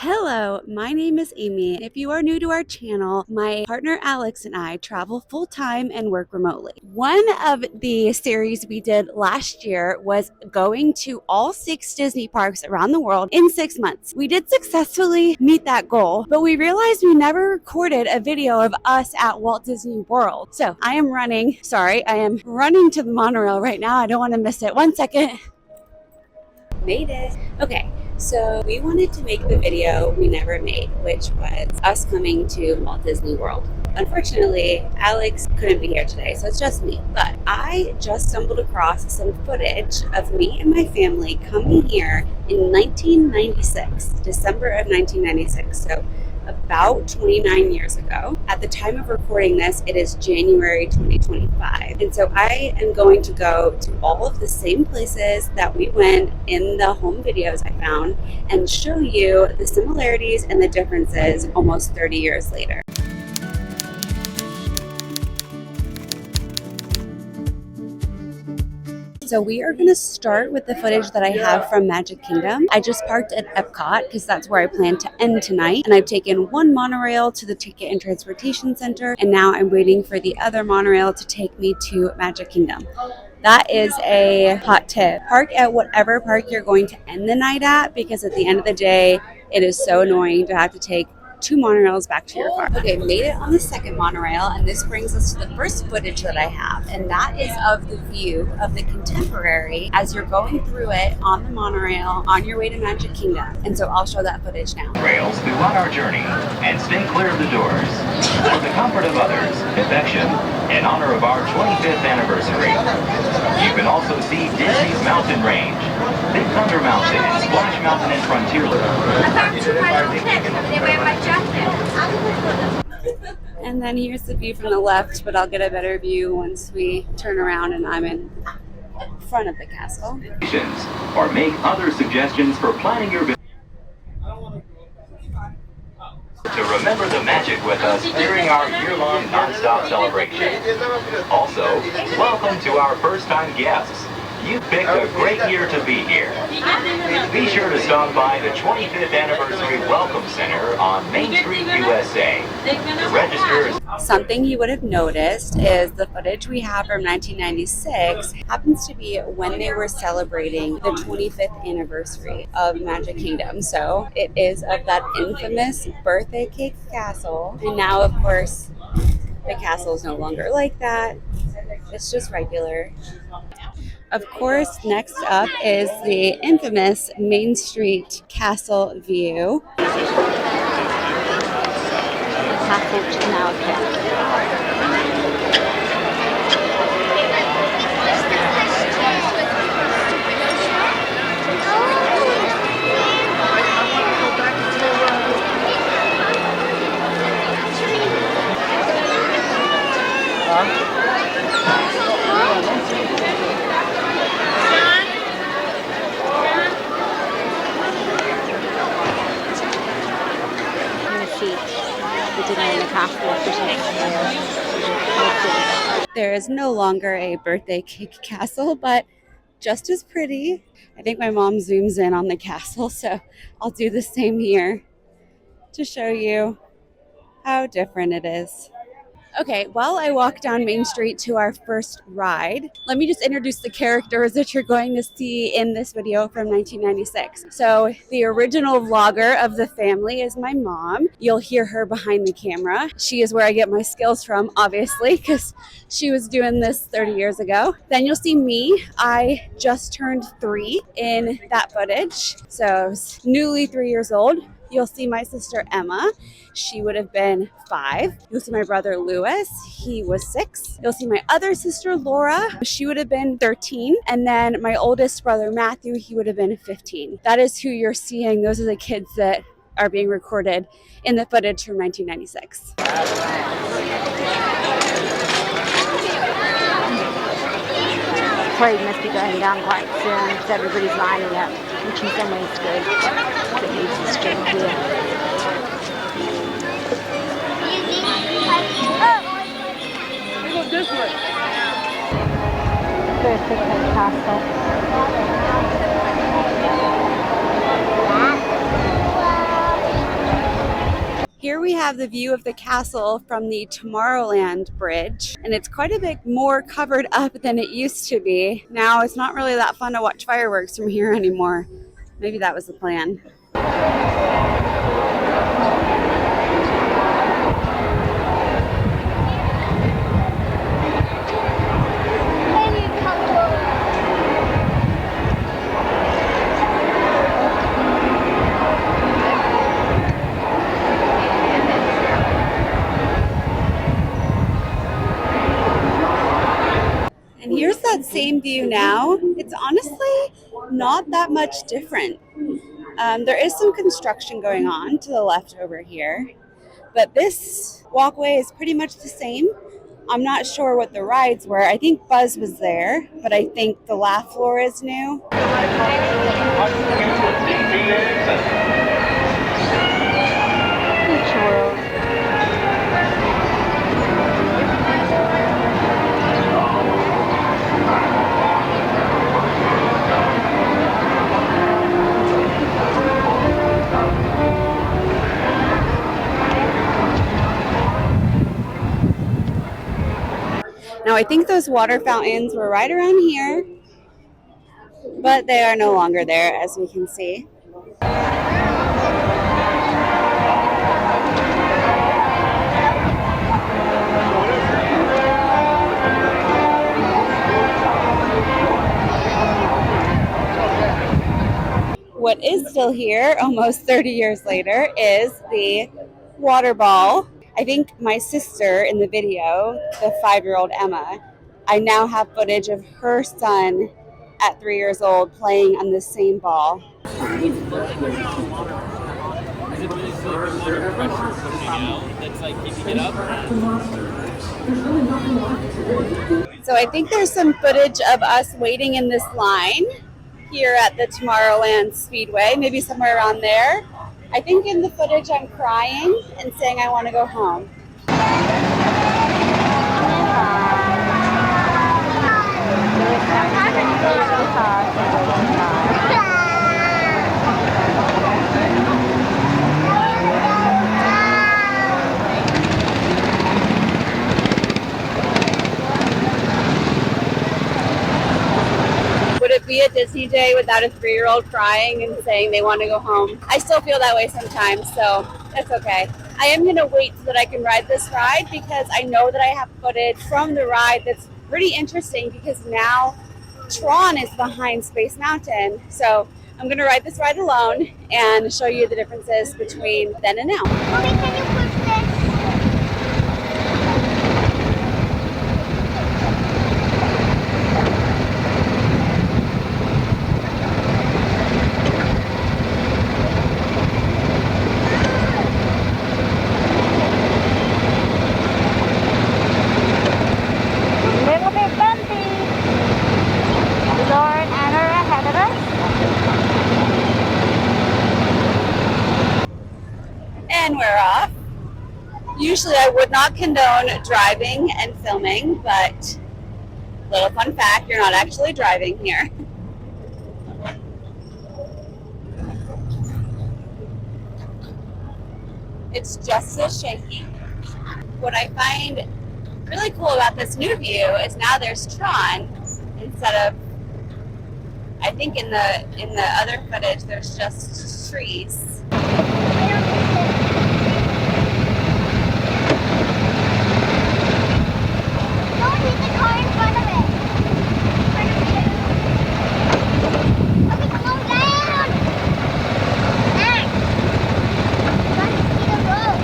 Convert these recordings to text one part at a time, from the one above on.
Hello, my name is Amy. If you are new to our channel, my partner Alex and I travel full-time and work remotely. One of the series we did last year was going to all 6 Disney parks around the world in 6 months. We did successfully meet that goal, but we realized we never recorded a video of us at Walt Disney World. So I am running to the monorail right now. I don't want to miss it. 1 second. Made it. Okay, so we wanted to make the video we never made, which was us coming to Walt Disney World. Unfortunately, Alex couldn't be here today, so it's just me. But I just stumbled across some footage of me and my family coming here in 1996, December of 1996. So about 29 years ago. At the time of recording this, it is January 2025. And so I am going to go to all of the same places that we went in the home videos I found and show you the similarities and the differences almost 30 years later. So we are going to start with the footage that I have from Magic Kingdom. I just parked at Epcot because that's where I plan to end tonight. And I've taken one monorail to the Ticket and Transportation Center. And now I'm waiting for the other monorail to take me to Magic Kingdom. That is a hot tip. Park at whatever park you're going to end the night at, because at the end of the day, it is so annoying to have to take 2 monorails back to your car. Okay, made it on the second monorail, and this brings us to the first footage that I have, and that is of the view of the Contemporary as you're going through it on the monorail on your way to Magic Kingdom. And so I'll show that footage now. Rails throughout our journey, and stay clear of the doors. For the comfort of others, affection, in honor of our 25th anniversary. You can also see Disney's mountain range, Big Thunder Mountain, Splash Mountain, and Frontierland. And then here's the view from the left, but I'll get a better view once we turn around and I'm in front of the castle. Or make other suggestions for planning your visit. To remember the magic with us during our year-long non-stop celebration. Also, welcome to our first-time guests. You picked a great year to be here. Be sure to stop by the 25th Anniversary Welcome Center on Main Street, USA. To register. Something you would have noticed is the footage we have from 1996 happens to be when they were celebrating the 25th anniversary of Magic Kingdom. So it is of that infamous birthday cake castle. And now, of course, the castle is no longer like that. It's just regular. Of course, next up is the infamous Main Street Castle view. The castle which is now kept. There is no longer a birthday cake castle, but just as pretty. I think my mom zooms in on the castle, so I'll do the same here to show you how different it is. Okay, while I walk down Main Street to our first ride, let me just introduce the characters that you're going to see in this video from 1996. So the original vlogger of the family is my mom. You'll hear her behind the camera. She is where I get my skills from, obviously, because she was doing this 30 years ago. Then you'll see me. I just turned 3 in that footage. So I was newly 3 years old. You'll see my sister Emma. She would have been 5. You'll see my brother Lewis. He was 6. You'll see my other sister Laura. She would have been 13. And then my oldest brother Matthew, he would have been 15. That is who you're seeing. Those are the kids that are being recorded in the footage from 1996. Parade must be going down quite soon because everybody's lining up, which in some ways is good. It leaves the string here. We go this way. Birthday cake castle. Here we have the view of the castle from the Tomorrowland bridge, and it's quite a bit more covered up than it used to be. Now it's not really that fun to watch fireworks from here anymore. Maybe that was the plan. And here's that same view now. It's honestly not that much different. There is some construction going on to the left over here, but this walkway is pretty much the same. I'm not sure what the rides were. I think Buzz was there, but I think the laugh floor is new. Now, I think those water fountains were right around here, but they are no longer there, as we can see. What is still here, almost 30 years later, is the water ball. I think my sister in the video, the 5-year-old Emma, I now have footage of her son at 3 years old playing on the same ball. So I think there's some footage of us waiting in this line here at the Tomorrowland Speedway, maybe somewhere around there. I think in the footage I'm crying and saying I want to go home. Would it be a Disney day without a 3-year-old crying and saying they want to go home? I still feel that way sometimes, so that's okay. I am going to wait so that I can ride this ride because I know that I have footage from the ride that's pretty interesting because now Tron is behind Space Mountain. So I'm going to ride this ride alone and show you the differences between then and now. Mommy, can you push this? Little bit bumpy. Lauren and her ahead of us. And we're off. Usually I would not condone driving and filming, but little fun fact, you're not actually driving here. It's just as shaky. What I find really cool about this new view is now there's Tron instead of, I think in the other footage there's just trees. Don't hit the car in front of it. Okay, slow down. Max. Let's see the road.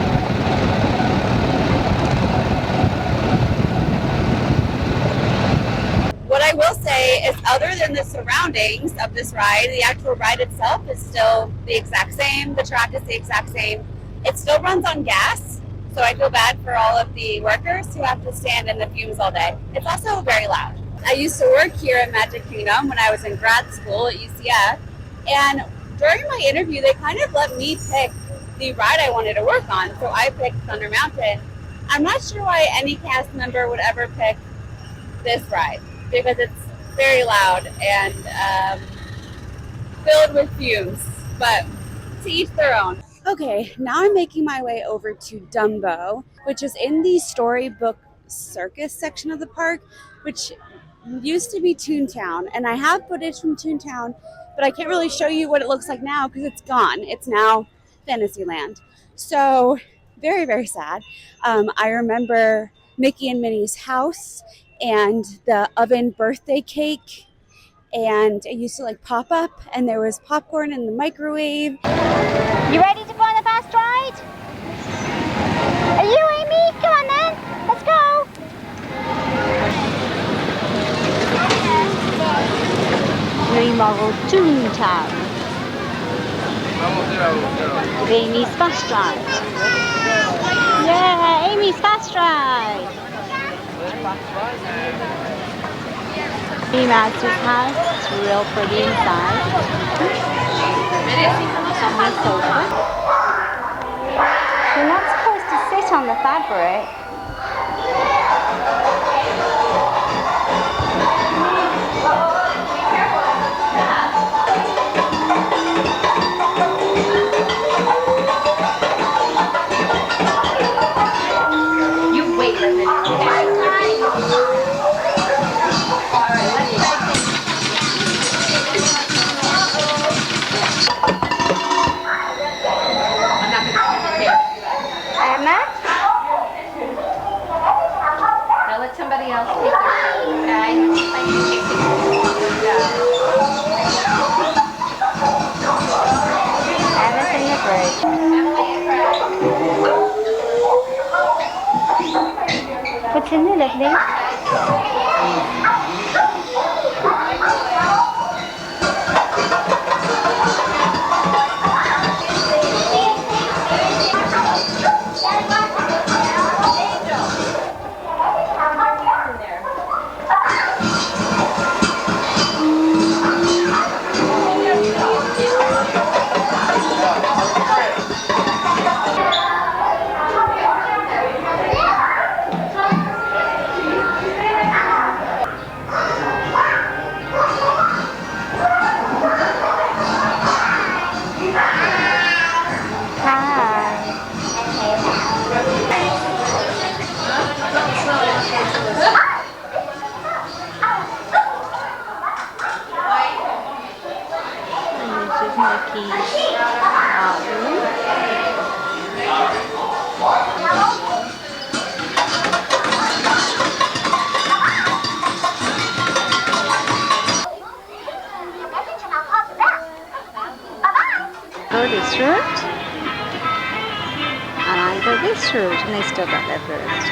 What I will say is other than the surroundings of this ride, the actual ride itself is still the exact same. The track is the exact same. It still runs on gas, so I feel bad for all of the workers who have to stand in the fumes all day. It's also very loud. I used to work here at Magic Kingdom when I was in grad school at UCF, and during my interview, they kind of let me pick the ride I wanted to work on, so I picked Thunder Mountain. I'm not sure why any cast member would ever pick this ride, because it's very loud and filled with fumes, but to each their own. Okay, now I'm making my way over to Dumbo, which is in the storybook circus section of the park, which used to be Toon Town. And I have footage from Toon Town, but I can't really show you what it looks like now because it's gone. It's now Fantasyland. So, very, very sad. I remember Mickey and Minnie's house and the oven birthday cake, and it used to like pop up, and there was popcorn in the microwave. You ready to go on the fast ride? Are you, Amy? Come on then. Let's go. Remodeled Toon Town. Amy's Fast Ride. Yeah, Amy's Fast Ride. Master's house. It's real pretty inside. You're not supposed to sit on the fabric. You wait a minute, okay? Emma? Now let somebody else take their seat, Emma's in the bridge. What's in there, lovely? Go this route, and I go this route, and they still got there first.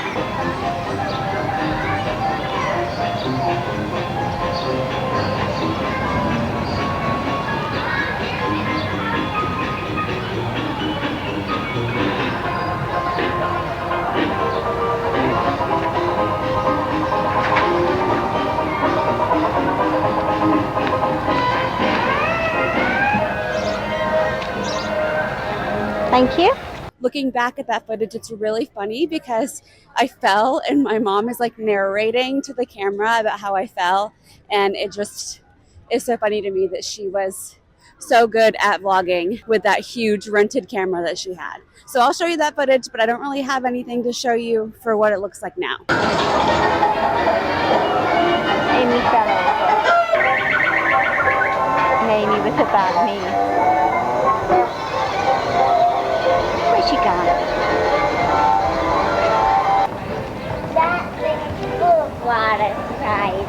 Thank you. Looking back at that footage, it's really funny because I fell and my mom is like narrating to the camera about how I fell, and it just is so funny to me that she was so good at vlogging with that huge rented camera that she had. So I'll show you that footage, but I don't really have anything to show you for what it looks like now. Amy fell over. And Amy with a bad knee. Where's she gone? That thing's full of water prizes.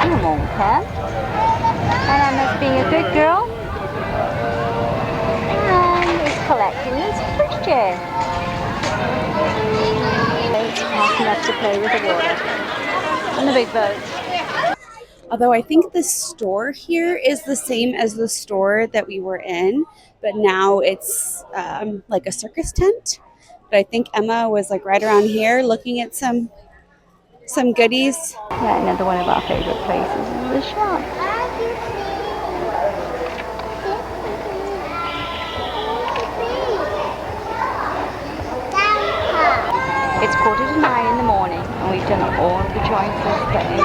You won't come. And Emma's being a good girl. And is collecting these fishes. It's fast enough to play with the water. On the big boat. Although I think the store here is the same as the store that we were in, but now it's like a circus tent. But I think Emma was like right around here looking at some goodies. Yeah, another one of our favorite places is the shop. It's 8:45 in the morning, and we've done all of the choices that Amy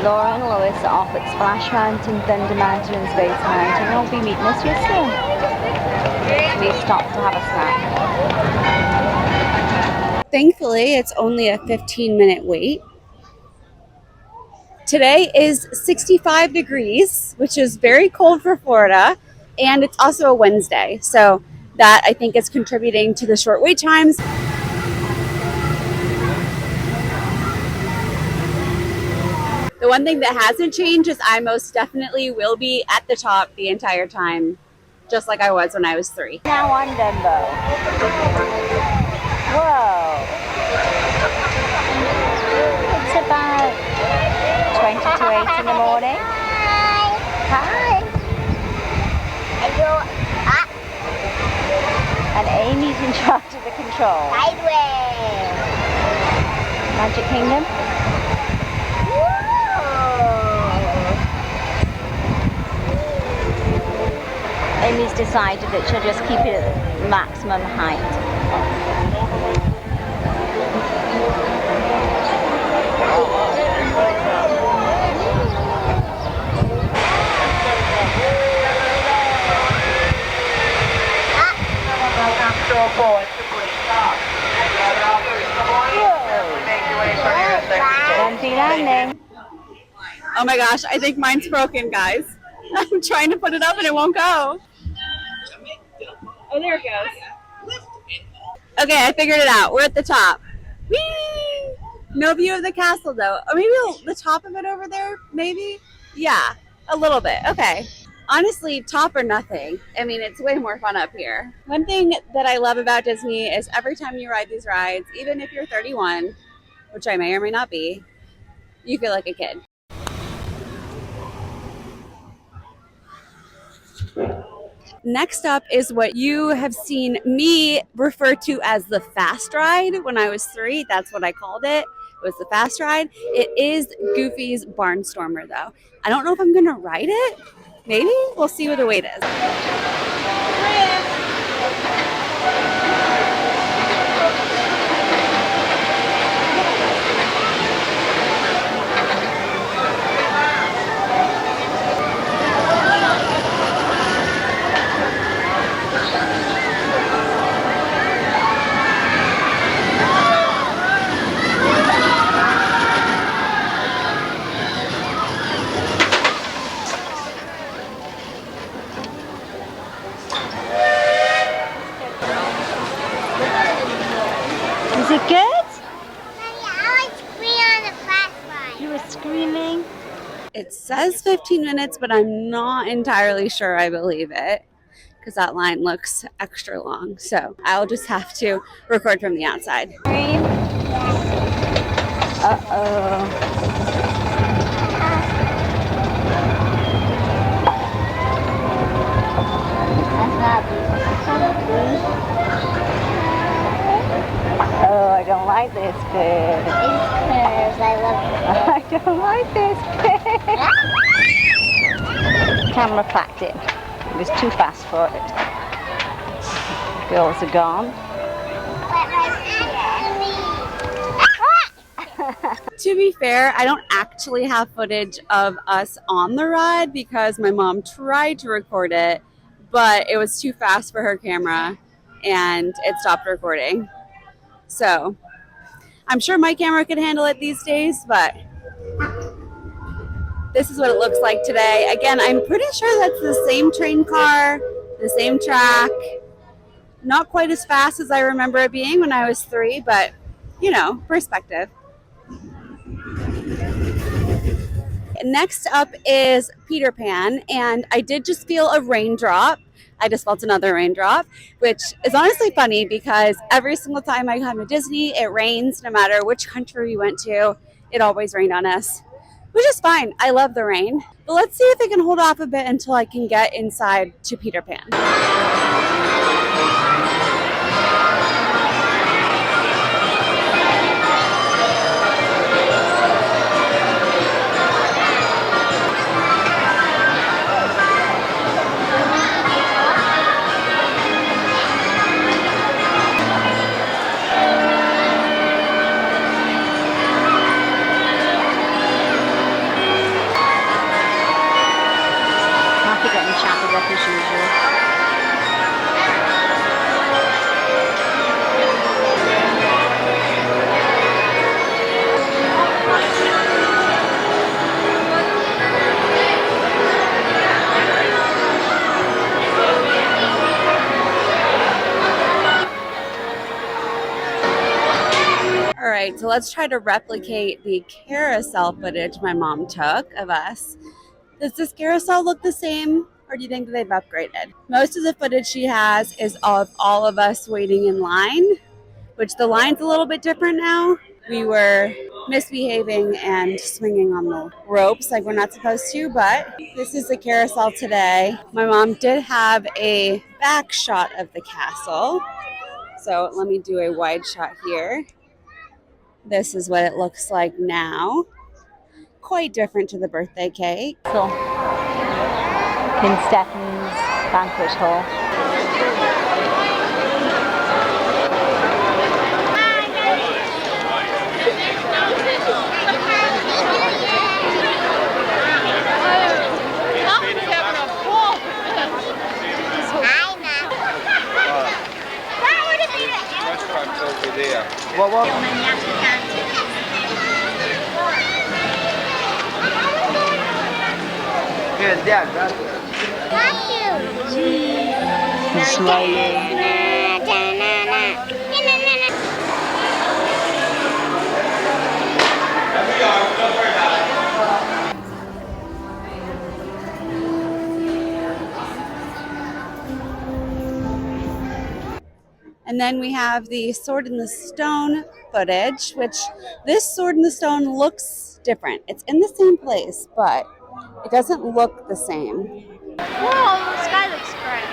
Laura and Lois are off at Splash Mountain, Thunder Mountain and Space Mountain. They'll be meeting us here soon. We stopped to have a snack. Thankfully, it's only a 15-minute wait. Today is 65 degrees, which is very cold for Florida, and it's also a Wednesday. So that, I think, is contributing to the short wait times. The one thing that hasn't changed is I most definitely will be at the top the entire time, just like I was when I was 3. Now on Dumbo. Whoa. It's about 20 to 8 in the morning. Hi. And Amy's in charge of the control. Sideways. Magic Kingdom. Amy's decided that she'll just keep it at maximum height. Bumpy landing. Oh my gosh, I think mine's broken, guys. I'm trying to put it up and it won't go. Oh, there it goes. Okay, I figured it out. We're at the top. Whee! No view of the castle, though. Or maybe the top of it over there, maybe? Yeah, a little bit. Okay. Honestly, top or nothing. I mean, it's way more fun up here. One thing that I love about Disney is every time you ride these rides, even if you're 31, which I may or may not be, you feel like a kid. Next up is what you have seen me refer to as the fast ride. When I was 3, that's what I called it. It was the fast ride. It is Goofy's Barnstormer, though. I don't know if I'm going to ride it. Maybe? We'll see what the wait is. Is it good? I like scream on the fast ride. You were screaming. It says 15 minutes, but I'm not entirely sure I believe it because that line looks extra long. So I'll just have to record from the outside. Uh-oh. Oh, I don't like this bit. These curves, I love I don't like this bit. Camera packed in. It was too fast for it. Girls are gone. To be fair, I don't actually have footage of us on the ride because my mom tried to record it, but it was too fast for her camera and it stopped recording. So I'm sure my camera could handle it these days, but this is what it looks like today. Again, I'm pretty sure that's the same train car, the same track. Not quite as fast as I remember it being when I was 3, but you know, perspective. Next up is Peter Pan, and I did just feel a raindrop. I just felt another raindrop, which is honestly funny because every single time I come to Disney, it rains no matter which country we went to. It always rained on us, which is fine. I love the rain. But let's see if I can hold off a bit until I can get inside to Peter Pan. rock as usual. All right, so let's try to replicate the carousel footage my mom took of us. Does this carousel look the same, or do you think they've upgraded? Most of the footage she has is of all of us waiting in line, which the line's a little bit different now. We were misbehaving and swinging on the ropes like we're not supposed to, but this is the carousel today. My mom did have a back shot of the castle, so let me do a wide shot here. This is what it looks like now. Quite different to the birthday cake. So, King Stephen's banquet hall. Over there. What? Yeah, Dad, that's it. He's smiling. And then we have the Sword in the Stone footage, which this Sword in the Stone looks different. It's in the same place, but it doesn't look the same. Whoa, the sky looks great.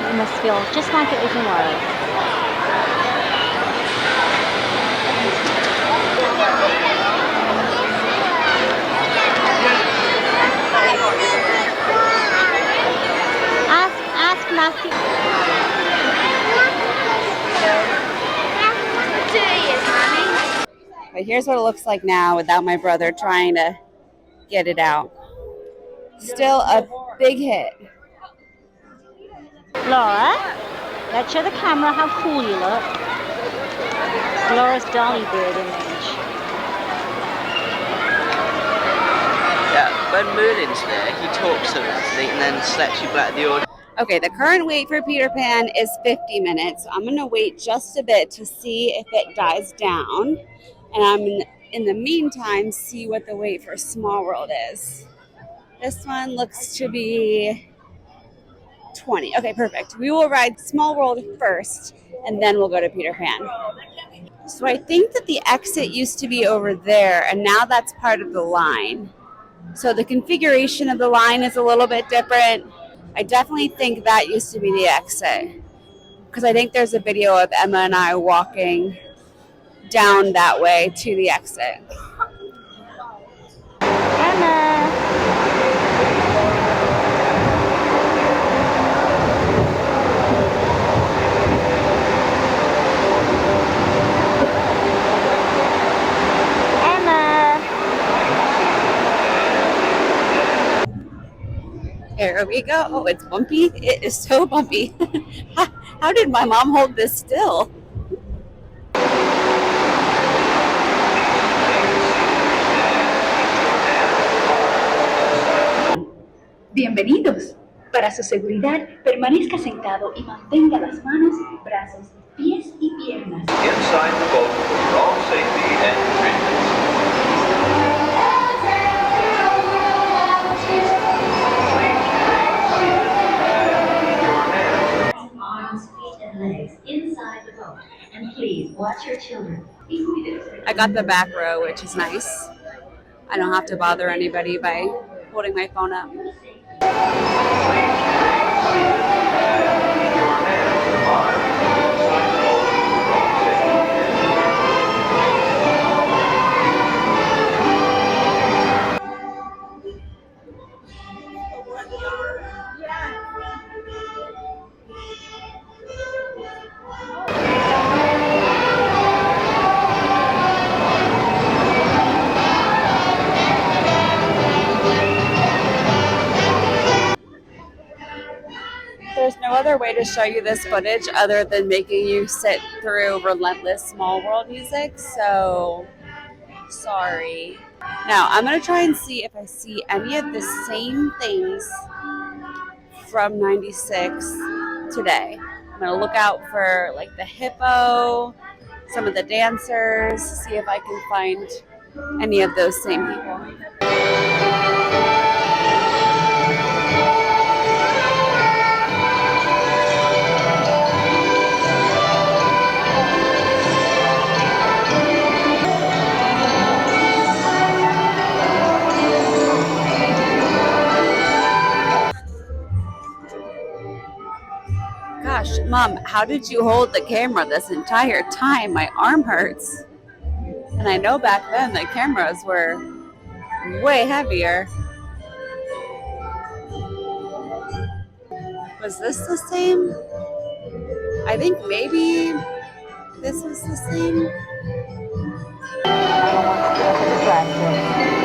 It must feel just like it is in Wales. Ask Matthew. But here's what it looks like now without my brother trying to get it out. Still a big hit. Laura, let's show the camera how cool you look. Laura's Dolly Bird image. Yeah, when Merlin's there, he talks to us and then lets you back the audience. Okay, the current wait for Peter Pan is 50 minutes. I'm going to wait just a bit to see if it dies down. And I'm in the meantime see what the wait for Small World is. This one looks to be 20. Okay, perfect. We will ride Small World first, and then we'll go to Peter Pan. So I think that the exit used to be over there, and now that's part of the line. So the configuration of the line is a little bit different. I definitely think that used to be the exit, because I think there's a video of Emma and I walking down that way to the exit. Emma! Here we go. Oh, it's bumpy. It is so bumpy. How did my mom hold this still? Bienvenidos. Para su seguridad, permanezca sentado y mantenga las manos, brazos, pies y piernas. Inside the boat for your own safety and convenience. Arms, feet, and legs inside the boat. And please watch your children. I got the back row, which is nice. I don't have to bother anybody by holding my phone up. other way to show you this footage other than making you sit through relentless Small World music, so sorry. Now, I'm going to try and see if I see any of the same things from 96 today. I'm going to look out for like the hippo, some of the dancers, see if I can find any of those same people. Gosh, Mom, how did you hold the camera this entire time? My arm hurts. And I know back then the cameras were way heavier. Was this the same? I think maybe this was the same. I don't want to go for the dresses.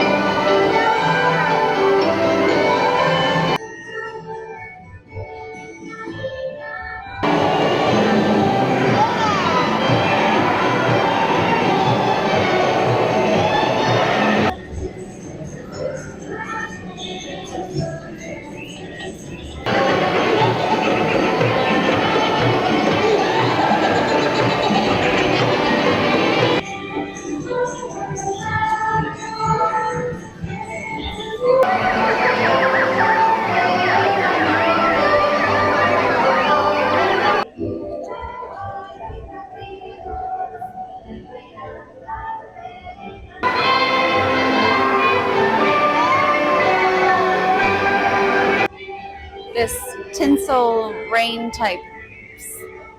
This tinsel rain type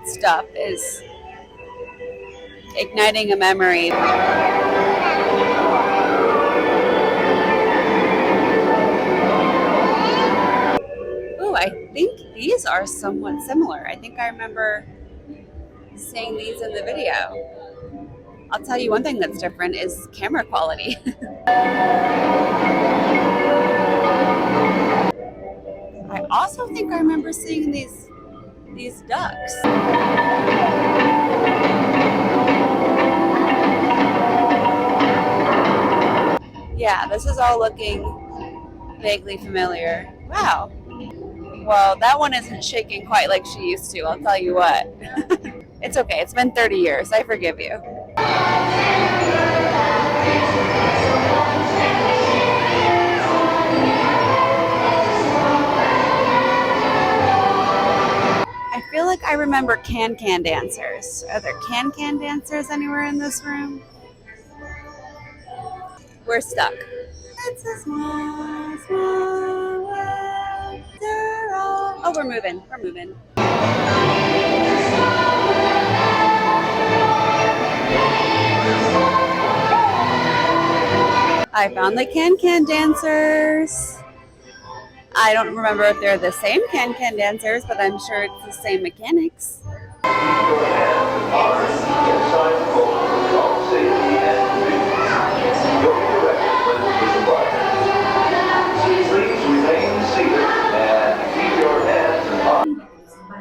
stuff is igniting a memory. Ooh, I think these are somewhat similar. I think I remember seeing these in the video. I'll tell you one thing that's different is camera quality. I also think I remember seeing these ducks. Yeah, this is all looking vaguely familiar. Wow. Well, that one isn't shaking quite like she used to, I'll tell you what. It's okay, it's been 30 years. I forgive you. I feel like I remember can-can dancers. Are there can-can dancers anywhere in this room? We're stuck. It's a small, small world. Oh, we're moving. We're moving. I found the can-can dancers. I don't remember if they're the same can-can dancers, but I'm sure it's the same mechanics.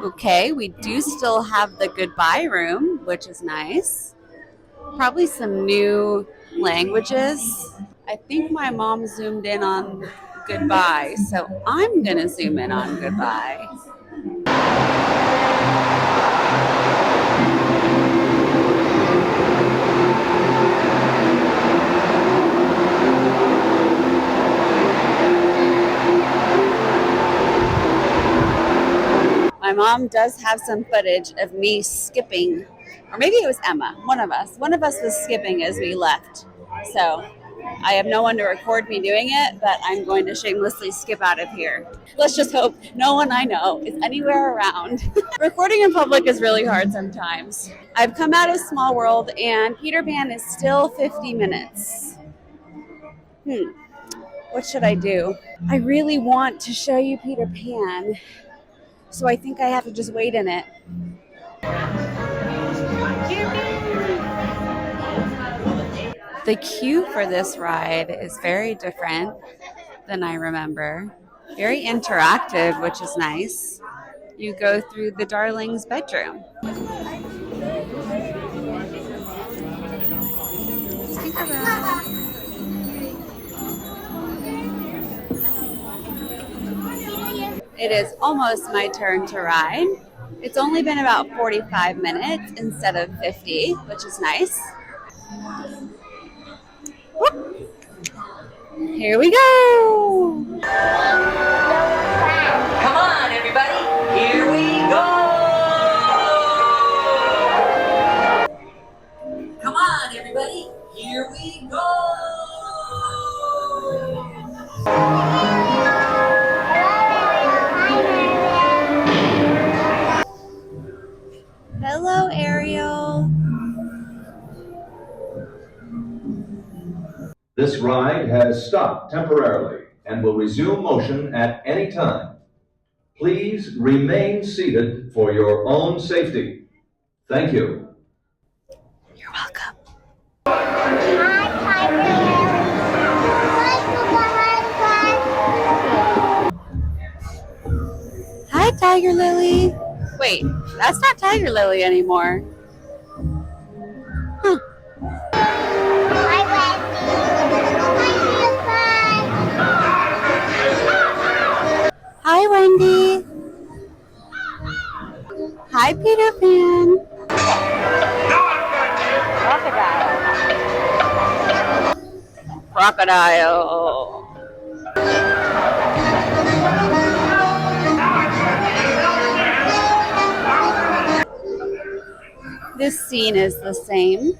Okay, we do still have the goodbye room, which is nice. Probably some new languages. I think my mom zoomed in on goodbye, so I'm gonna zoom in on goodbye. My mom does have some footage of me skipping, or maybe it was Emma, one of us. One of us was skipping as we left. So I have no one to record me doing it, but I'm going to shamelessly skip out of here. Let's just hope no one I know is anywhere around. Recording in public is really hard sometimes. I've come out of Small World and Peter Pan is still 50 minutes. What should I do? I really want to show you Peter Pan, so I think I have to just wait in it. The queue for this ride is very different than I remember. Very interactive, which is nice. you go through the darling's bedroom. It is almost my turn to ride. It's only been about 45 minutes instead of 50, which is nice. Whoop. Here we go. Come on, everybody. Here we go. Come on, everybody. Here we go. Hello, Ariel. This ride has stopped temporarily and will resume motion at any time. Please remain seated for your own safety. Thank you. You're welcome. Hi, Tiger Lily. Wait, that's not Tiger Lily anymore. Huh. Hi, Wendy. Hi, Peter Pan. Crocodile. This scene is the same.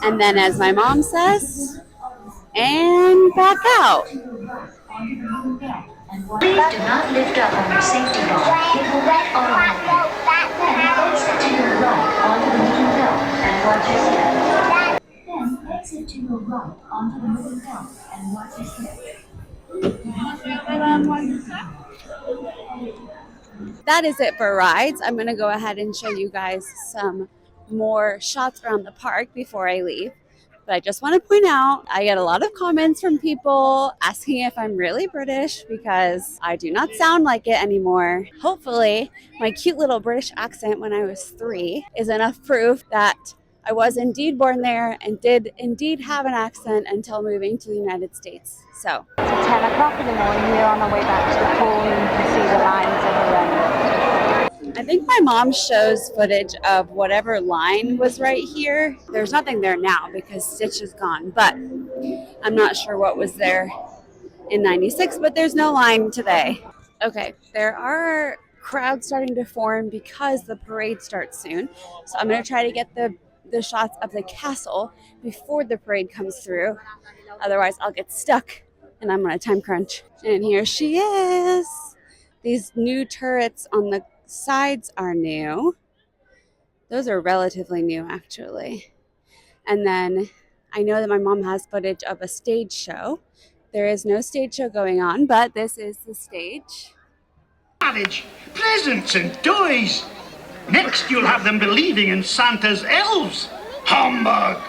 And then, as my mom says, and back out. Please do not lift up on your safety belt. It will wet automatically. Then exit to your right onto the middle belt and watch your step. Then exit to your right onto the middle belt and watch your step. That is it for rides. I'm going to go ahead and show you guys some more shots around the park before I leave. But I just want to point out, I get a lot of comments from people asking if I'm really British because I do not sound like it anymore. Hopefully, my cute little British accent when I was 3 is enough proof that I was indeed born there and did indeed have an accent until moving to the United States. So, It's 10 o'clock in the morning. We're on our way back to the pool and you can see the lines of the run. I think my mom shows footage of whatever line was right here. There's nothing there now because Stitch is gone, but I'm not sure what was there in 96, but there's no line today. Okay, there are crowds starting to form because the parade starts soon. So I'm going to try to get the shots of the castle before the parade comes through. Otherwise, I'll get stuck and I'm on a time crunch. And here she is. These new turrets on the sides are new. Those are relatively new, actually. And then I know that my mom has footage of a stage show. There is no stage show going on, but this is the stage. Marriage, presents and toys. Next you'll have them believing in Santa's elves. Humbug!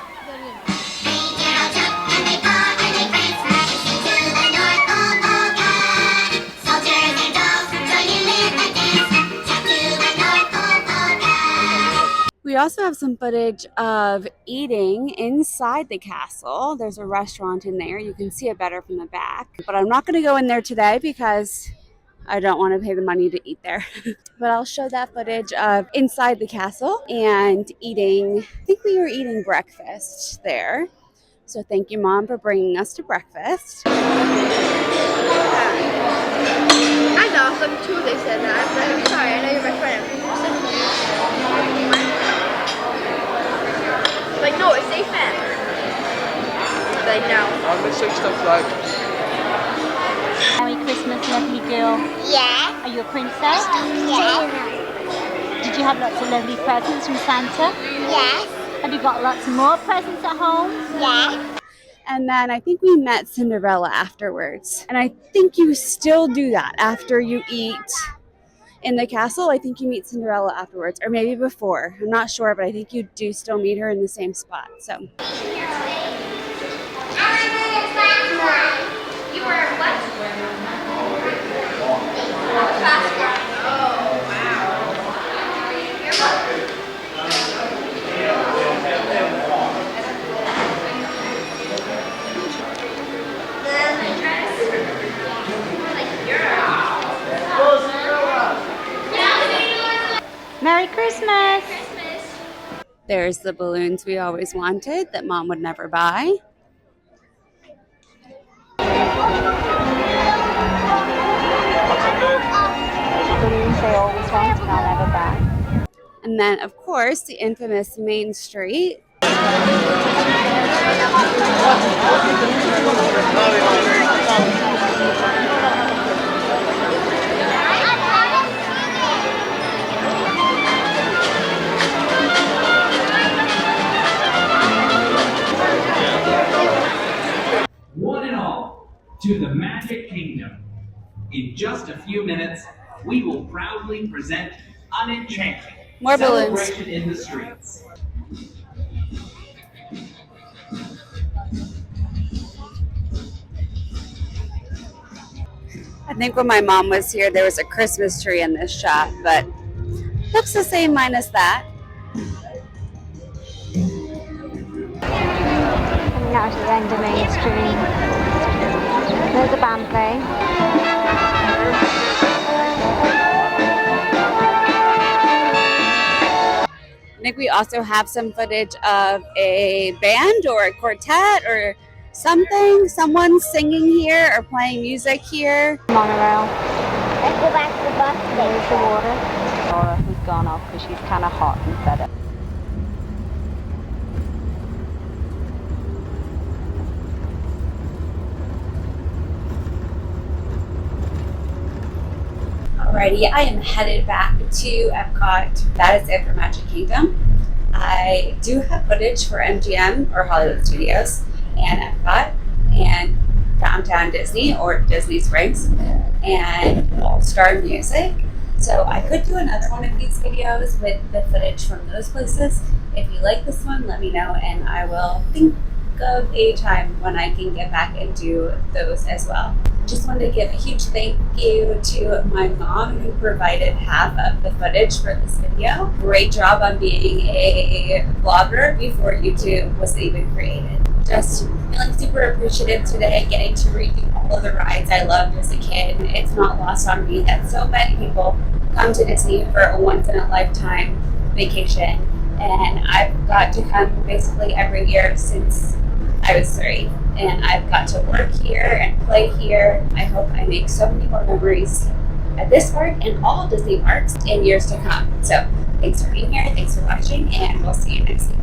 We also have some footage of eating inside the castle. There's a restaurant in there. You can see it better from the back. But I'm not going to go in there today because I don't want to pay the money to eat there. But I'll show that footage of inside the castle and eating. I think we were eating breakfast there. So thank you, Mom, for bringing us to breakfast. I asked them too, they said that. I'm sorry, I know you're my friend. Like, no, it's safe, man. Like, no. I'm missing stuff like... Merry Christmas, lovely girl. Yeah. Are you a princess? Yeah. Did you have lots of lovely presents from Santa? Yes. Have you got lots more presents at home? Yeah. And then I think we met Cinderella afterwards. And I think you still do that after you eat in the castle. I think you meet Cinderella afterwards, or maybe before. I'm not sure, but I think you do still meet her in the same spot. So. You were what? Fast ride. Oh, wow. You're welcome. Merry Christmas! There's the balloons we always wanted that Mom would never buy. Balloons they always want and I'll never buy. And then, of course, the infamous Main Street. One and all, to the Magic Kingdom. In just a few minutes, we will proudly present Unenchanted. More balloons. Celebration in the streets. I think when my mom was here, there was a Christmas tree in this shop, but looks the same minus that. Coming out to the end of Main Street. There's a band playing. I think we also have some footage of a band or a quartet or something. Someone singing here or playing music here. Monorail. Let's go back to the bus There's station. the water. Laura, who's gone off because she's kind of hot and fed up. Alrighty, I am headed back to Epcot. That is it for Magic Kingdom. I do have footage for MGM or Hollywood Studios and Epcot and Downtown Disney or Disney Springs and All Star Music. So I could do another one of these videos with the footage from those places. If you like this one, let me know and I will think of a time when I can get back and do those as well. Just wanted to give a huge thank you to my mom who provided half of the footage for this video. Great job on being a vlogger before YouTube was even created. Just feeling super appreciative today, getting to redo all of the rides I loved as a kid. It's not lost on me that so many people come to Disney for a once-in-a-lifetime vacation, and I've got to come basically every year since I was 3, and I've got to work here and play here. I hope I make so many more memories at this park and all Disney parks in years to come. So thanks for being here, thanks for watching, and we'll see you next week.